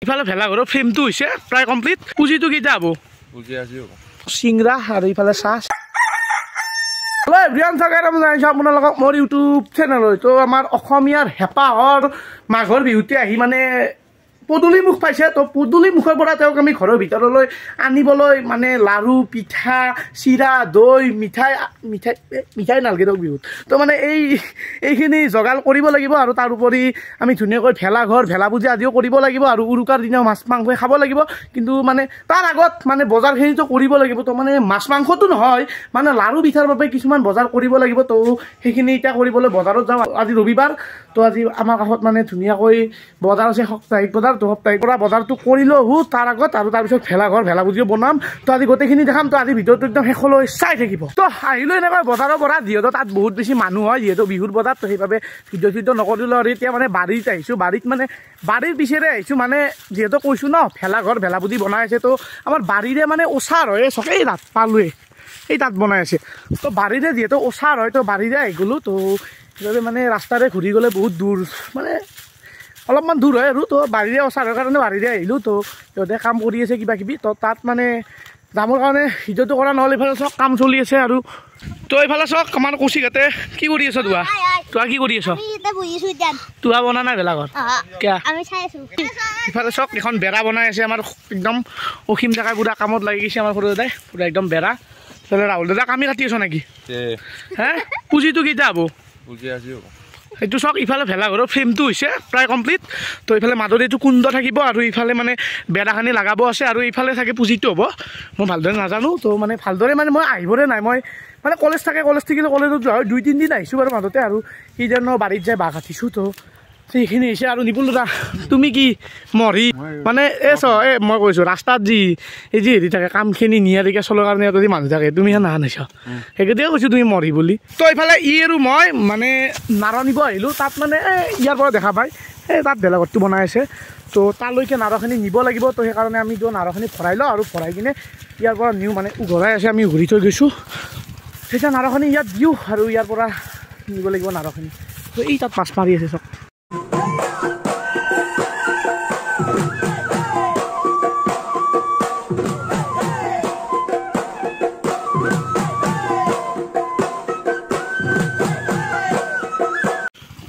ইফালে ভেলাঘৰৰ ফ্ৰেমটো হৈছে প্ৰায় কমপ্লিট পুঁজিটো কেইটা হ'ব চিংৰা আৰু ইফালে চাহ হেল্ল' এভৰিৱান স্বাগতম জনাইছোঁ আপোনালোকক মোৰ ইউটিউব চেনেলত তো আমাৰ অসমীয়াৰ হেঁপাহৰ মাঘৰ বিহুতে আহি মানে পদূলি মুখ পাইছে তো পদূলি মুখৰ পৰা তেওঁক আমি ঘৰৰ ভিতৰলৈ আনিবলৈ মানে লাৰু পিঠা চিৰা দৈ মিঠাই নালাগে তেওঁক বিহুত তো মানে এইখিনি যোগাৰ কৰিব লাগিব আৰু তাৰ উপৰি আমি ধুনীয়াকৈ ভেলাঘৰ ভেলা পূজা আদিও কৰিব লাগিব আৰু উৰুকাৰ দিনাও মাছ মাংস খাব লাগিব কিন্তু মানে তাৰ আগত মানে বজাৰখিনিতো কৰিব লাগিব তো মানে মাছ মাংসটো নহয় মানে লাৰু পিঠাৰ বাবে কিছুমান বজাৰ কৰিব লাগিব তো সেইখিনি এতিয়া কৰিবলৈ বজাৰত যাওঁ আজি ৰবিবাৰ তো আজি আমাৰ কাষত মানে ধুনীয়াকৈ বজাৰ আছে সাপ্তাহিক বজাৰ তো সাপ্তাহিক পৰা বজাৰটো কৰি লওঁ তাৰ আগত আৰু তাৰপিছত ভেলাঘৰ ভেলা পূজাও বনাম তো আজি গোটেইখিনি দেখাম তো আজি ভিডিঅ'টো একদম শেষলৈ চাই থাকিব তো আহিলোঁ এনেকৈ বজাৰৰ পৰা যিহেতু তাত বহুত বেছি মানুহ হয় যিহেতু বিহুৰ বজাৰ তো সেইবাবে ভিডিঅ' নকৰিলোঁ আৰু এতিয়া মানে বাৰীত আহিছোঁ বাৰীত মানে বাৰীৰ পিছেৰে আহিছোঁ মানে যিহেতু কৈছোঁ ন ভেলাঘৰ ভেলা পূজি বনাই আছে তো আমাৰ বাৰীৰে মানে ওচৰ হয় চকেই তাত পালোৱে এই তাত বনাই আছে তো বাৰীৰে যিহেতু ওচৰ হয় তো বাৰীৰে আহি গ'লোঁ তো সেইবাবে মানে ৰাস্তাৰে ঘূৰি গ'লে বহুত দূৰ মানে অলপমান দূৰ হয় আৰু তো বাৰীৰে ওচৰৰ কাৰণে বাৰীৰে আহিলোঁ তো সিহঁতে কাম কৰি আছে কিবা কিবি তো তাত মানে যামৰ কাৰণে ভিডিঅ'টো কৰা নহ'ল এইফালে চক কাম চলি আছে আৰু তো এইফালে চক আমাৰ কৌশিকহঁতে কি কৰি আছ তোৱা তোৱা কি কৰি আছ তোৱা বনা নাই ভেলাঘৰ কিয় ইফালে চক এখন বেৰা বনাই আছে আমাৰ একদম অসীম ডেকা পুৰা কামত লাগি গৈছে আমাৰ সৰু দাদাই পুৰা একদম বেৰা তাহলে ৰাহুল দাদা কামি কাটি আছ নেকি হে পুঁজিটো কেইটা হ'ব এইটো চক ইফালে ভেলাঘৰৰ ফ্ৰেমটো হৈছে প্ৰায় কমপ্লিট তো ইফালে মাজত এইটো কুণ্ড থাকিব আৰু ইফালে মানে বেৰাখানি লগাব আছে আৰু ইফালে চাগে পুঁজিটো হ'ব মই ভালদৰে নাজানো তো মানে ভালদৰে মানে মই আহিবৰে নাই মই মানে কলেজ থাকে কলেজ থাকিলে কলেজত যোৱা হয় 2-3 দিন আহিছোঁ বাৰু মাজতে আৰু কিজানো বাৰীত যাই বাঘ কাটিছোঁ তো সেইখিনি হৈছে আৰু নিপুল দাদা তুমি কি মৰি মানে মই কৈছোঁ ৰাস্তাত যি এই যি হেৰি থাকে কামখিনি নিয়াৰিকৈ চলৰ কাৰণে যদি মানুহ থাকে তুমি নাহানিছ সেইকেইটাই কৈছোঁ তুমি মৰি বুলি তো এইফালে আৰু মই মানে নাৰ নিব আহিলোঁ তাত মানে ইয়াৰ পৰা দেখা পায় তাত ভেলাঘৰটো বনাই আছে তো তালৈকে নাৰখিনি নিব লাগিব তো সেইকাৰণে আমি নাৰখিনি ভৰাই লওঁ আৰু ভৰাই কিনে ইয়াৰ পৰা নিওঁ মানে উঘৰাই আছে আমি ঘূৰি থৈ গৈছোঁ তেতিয়া নাৰখিনি ইয়াত দিওঁ আৰু ইয়াৰ পৰা নিব লাগিব নাৰখিনি তো এই তাত মাছ মাৰি আছে চব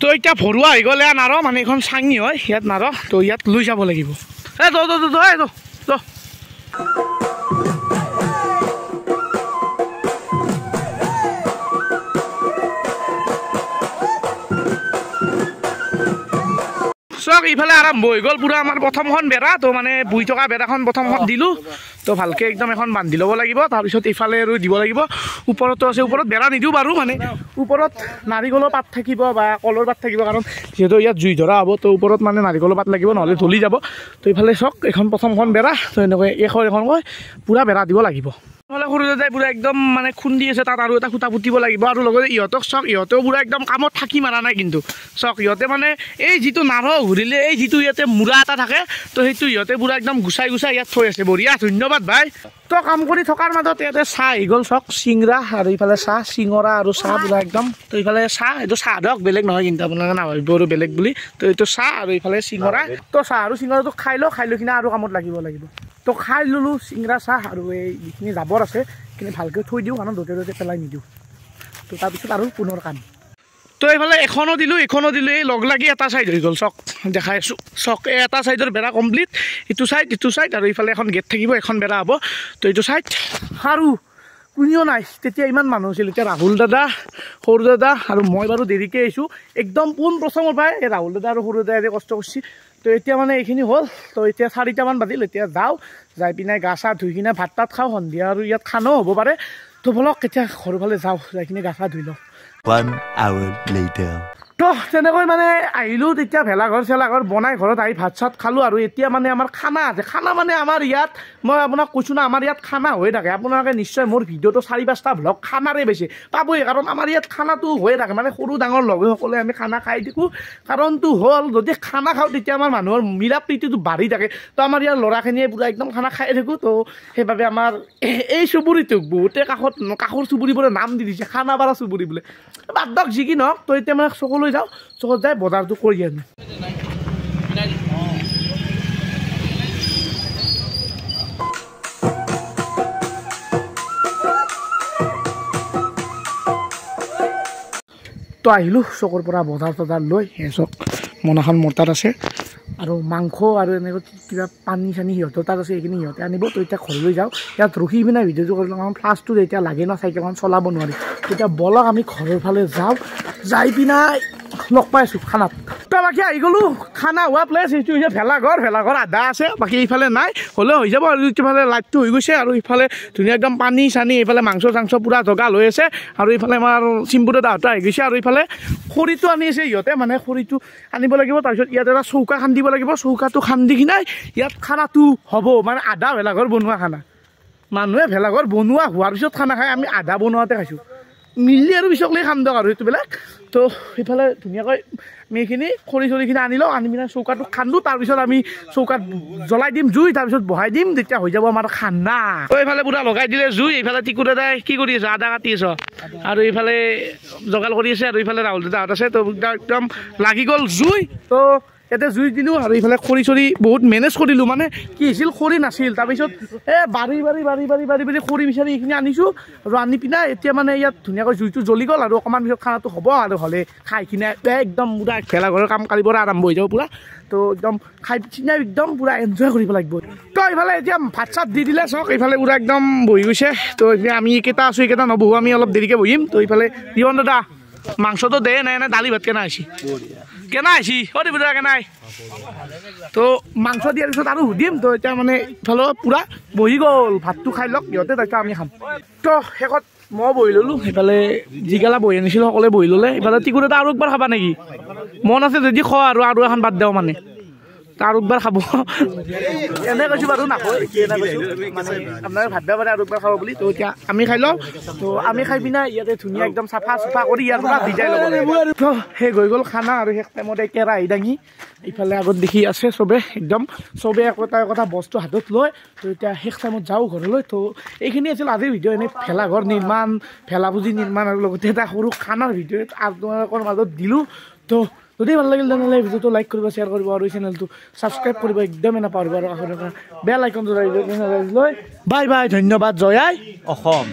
তো এতিয়া ভৰুৱা হৈ গ'লে নাৰ মানে এইখন চাঙি হয় ইয়াত নাৰ তো ইয়াত লৈ যাব লাগিব চক ইফালে আৰম্ভ হৈ গ'ল পুৰা আমাৰ প্ৰথমখন বেৰা তো মানে বহি থকা বেৰাখন প্ৰথমখন দিলোঁ তো ভালকৈ একদম এখন বান্ধি ল'ব লাগিব তাৰপিছত ইফালে আৰু দিব লাগিব ওপৰতো আছে ওপৰত বেৰা নিদিওঁ বাৰু মানে ওপৰত নাৰিকলৰ পাত থাকিব বা কলৰ পাত থাকিব কাৰণ যিহেতু ইয়াত জুই ধৰা হ'ব তো ওপৰত মানে নাৰিকলৰ পাত লাগিব নহ'লে জ্বলি যাব তো ইফালে চক এখন প্ৰথমখন বেৰা তো এনেকৈ এখনকৈ পূৰা বেৰা দিব লাগিব নহ'লে সৰু দাদাই পুৰা একদম মানে খুন্দি আছে তাত আৰু এটা খুঁটা পুতিব লাগিব আৰু লগতে ইহঁতক চক ইহঁতেও পুৰা একদম কামত থাকি মাৰা নাই কিন্তু চক ইহঁতে মানে এই যিটো নাৰ ঘূৰিলে এই যিটো ইয়াতে মূৰা এটা থাকে তো সেইটো ইহঁতে পুৰা একদম গুচাই ইয়াত থৈ আছে বঢ়িয়া ধন্যবাদ ভাই তো কাম কৰি থকাৰ মাজত ইয়াতে চাহ আহি গ'ল চক চিংৰা আৰু ইফালে চাহ চিঙৰা আৰু চাহ পুৰা একদম তো ইফালে চাহ এইটো চাহ ধৰক বেলেগ নহয় কিন্তু আপোনালোকে নাভাবিব আৰু বেলেগ বুলি তো এইটো চাহ আৰু ইফালে চিঙৰা তো চাহ আৰু চিঙৰাটো খাই লৈ কিনে আৰু কামত লাগিব তো খাই ল'লোঁ চিংৰা চাহ আৰু এই যিখিনি জাবৰ আছে সেইখিনি ভালকৈ থৈ দিওঁ কাৰণ য'তে পেলাই নিদিওঁ তো তাৰপিছত আৰু পুনৰ কাম তো এইফালে এখনো দিলোঁ এই লগ লাগি এটা ছাইড হৈ গ'ল চক দেখাই আছোঁ চক এটা ছাইডৰ বেৰা কমপ্লিট ইটো ছাইড আৰু ইফালে এখন গেট থাকিব এখন বেৰা হ'ব তো এইটো ছাইড আৰু কোনেও নাই তেতিয়া ইমান মানুহ আছিল এতিয়া ৰাহুল দাদা সৰু দাদা আৰু মই বাৰু দেৰিকৈ আহিছোঁ একদম পোন প্ৰথমৰ পৰাই এই ৰাহুল দাদা আৰু সৰু দাদাই কষ্ট কৰিছে তো এতিয়া মানে এইখিনি হ'ল তো এতিয়া 4টামান বাজিল এতিয়া যাই পিনে গা চা ধুই কিনে ভাত তাত খাওঁ সন্ধিয়া আৰু ইয়াত খানাও হ'ব পাৰে তো বলক এতিয়া ঘৰৰ ফালে যাওঁ যাই কিনে গা চা ধুই লওঁ 1 hour later তো তেনেকৈ মানে আহিলোঁ তেতিয়া ভেলাঘৰ চেলাঘৰ বনাই ঘৰত আহি ভাত চাত খালোঁ আৰু এতিয়া মানে আমাৰ খানা আছে খানা মানে আমাৰ ইয়াত মই আপোনাক কৈছোঁ না আমাৰ ইয়াত খানা হৈ থাকে আপোনালোকে নিশ্চয় মোৰ ভিডিঅ'টো 4-5টা ভ্লগ খানাৰে বেছি পাবই কাৰণ আমাৰ ইয়াত খানাটো হৈয়ে থাকে মানে সৰু ডাঙৰ লগে সকলোৱে আমি খানা খাই থাকোঁ কাৰণটো হ'ল যদি খানা খাওঁ তেতিয়া আমাৰ মানুহৰ মিলা প্ৰীতিটো বাঢ়ি থাকে তো আমাৰ ইয়াৰ ল'ৰাখিনিয়ে পুৰা একদম খানা খাই থাকোঁ তো সেইবাবে আমাৰ এই চুবুৰীটোক বহুতে কাষৰ চুবুৰীবোৰে নাম দি দিছে খানাপাৰা চুবুৰী বোলে বাদ দক যি কি নহওক তো এতিয়া মানে চকলৈ যাওঁ চকত যাই বজাৰটো কৰি আনো তো আহিলোঁ চকৰ পৰা বজাৰ চজাৰ লৈ চক মনাখন মোৰ তাত আছে আৰু মাংস আৰু এনেকৈ কিবা পানী চানী সিহঁতৰ তাত আছে এইখিনি সিহঁতে আনিব তো এতিয়া ঘৰলৈ যাওঁ ইয়াত ৰখি পিনে ভিডিঅ'টো কৰিলোঁ কাৰণ ফ্লাছটো যেতিয়া লাগে ন চাইকেলখন চলাব নোৱাৰি তেতিয়া বলক আমি ঘৰৰ ফালে যাওঁ যাই পিনে লগ পাই আছোঁ খানাত তো বাকী আহি গ'লোঁ খানা হোৱা প্লেচ এইটো হৈছে ভেলাঘৰ আধা আছে বাকী এইফালে নাই হ'লেও হৈ যাব আৰু ইফালে লাইটটো হৈ গৈছে আৰু ইফালে ধুনীয়া একদম পানী চানী এইফালে মাংস চাংস পূৰা জগাল হৈ আছে আৰু এইফালে আমাৰ চিম্পুটো দাহঁত আহি গৈছে আৰু এইফালে খৰিটো আনি আছে সিহঁতে মানে খৰিটো আনিব লাগিব তাৰপিছত ইয়াত এটা চৌকা খান্দিব লাগিব চৌকাটো খান্দি কিনাই ইয়াত খানাটো হ'ব মানে আধা ভেলাঘৰ বনোৱা খানা মানুহে ভেলাঘৰ বনোৱা হোৱাৰ পিছত খানা খাই আমি আধা বনোৱাতে খাইছোঁ মিলি আৰু পিছকলৈ খাম দিয়ক আৰু এইটোবিলাক তো সেইফালে ধুনীয়াকৈ আমি এইখিনি খৰি চৰিখিনি আনি লওঁ আনি পিনে চৌকাটো খান্দো তাৰপিছত আমি চৌকাত জ্বলাই দিম জুই তাৰপিছত বহাই দিম তেতিয়া হৈ যাব আমাৰ খানা তো এইফালে পূৰা লগাই দিলে জুই এইফালে টিকু দাদাই কি কৰি আছ আদা কাটি আছ আৰু এইফালে জগাল কৰি আছে আৰু এইফালে ৰাহুল দাদাহঁত আছে তো একদম লাগি গ'ল জুই তো ইয়াতে জুই দিলোঁ আৰু এইফালে খৰি চৰি বহুত মেনেজ কৰিলোঁ মানে কি হৈছিল খৰি নাছিল তাৰপিছত বাৰী খৰি বিচাৰি এইখিনি আনিছোঁ আৰু আনি পিনে এতিয়া মানে ইয়াত ধুনীয়াকৈ জুইটো জ্বলি গ'ল আৰু অকণমান পিছত খানাটো হ'ব আৰু হ'লে খাই কিনে একদম পূৰা ভেলাঘৰৰ কাম কালিৰ পৰা আৰম্ভ হৈ যাব পূৰা তো একদম খাই পিনে একদম পূৰা এনজয় কৰিব লাগিব তো এইফালে এতিয়া ভাত চাত দি দিলে চাওক এইফালে পূৰা একদম বহি গৈছে তো এতিয়া আমি এইকেইটা আছোঁ এইকেইটা নবহোঁ আমি অলপ দেৰিকৈ বহিম তো এইফালে ৰিয়ন দাদা মাংসটো দে নাই দালি ভাত কেনা আহিছে কেনা আহিছি অ' দিবি কেনাই তো মাংস দিয়াৰ পিছত আৰু সুধিম তো এতিয়া মানে ইফালে পূৰা বহি গ'ল ভাতটো খাই লওক সিহঁতে তাৰপিছত আমি খাম তো শেষত মই বহি ল'লোঁ সেইফালে যিগেলা বহি আনিছিলোঁ সকলোৱে বহি ল'লে এইফালে টিকুৰ এটা আৰু একবাৰ খাবা নেকি মন আছে যদি খোৱা আৰু এখন বাদ দেওঁ মানে আৰু একবাৰ খাব এনে কৈছোঁ বাৰু নাখায় এনে কৈছোঁ মানে আপোনালোকে ভাত দিব পাৰে আৰু একবাৰ খাব বুলি তো এতিয়া আমি খাই লওঁ তো আমি খাই পিনে ইয়াতে ধুনীয়া একদম চাফা চুফা কৰি ইয়াৰ পৰা ভিজাই ল'ব লাগিব তো শেষ হৈ গ'ল খানা আৰু শেষ টাইমতে কেৰাহী দাঙি ইফালে আগত দেখি আছে চবে একদম চবে একোটা বস্তু হাতত লৈ তো এতিয়া শেষ টাইমত যাওঁ ঘৰলৈ তো এইখিনি আছিল আজিৰ ভিডিঅ' এনেই ভেলাঘৰ নিৰ্মাণ ভেলাপুঁজি নিৰ্মাণ আৰু লগতে এটা সৰু খানাৰ ভিডিঅ' আপোনালোকৰ মাজত দিলোঁ তো যদি ভাল লাগিল তেনেহ'লে ভিডিঅ'টো লাইক কৰিব শ্বেয়াৰ কৰিব আৰু চেনেলটো ছাবস্ক্ৰাইব কৰিব একদমেই নাপাহৰিব আৰু কাষত বেল আইকনটো লৈ বাই বাই ধন্যবাদ জয় আই অসম।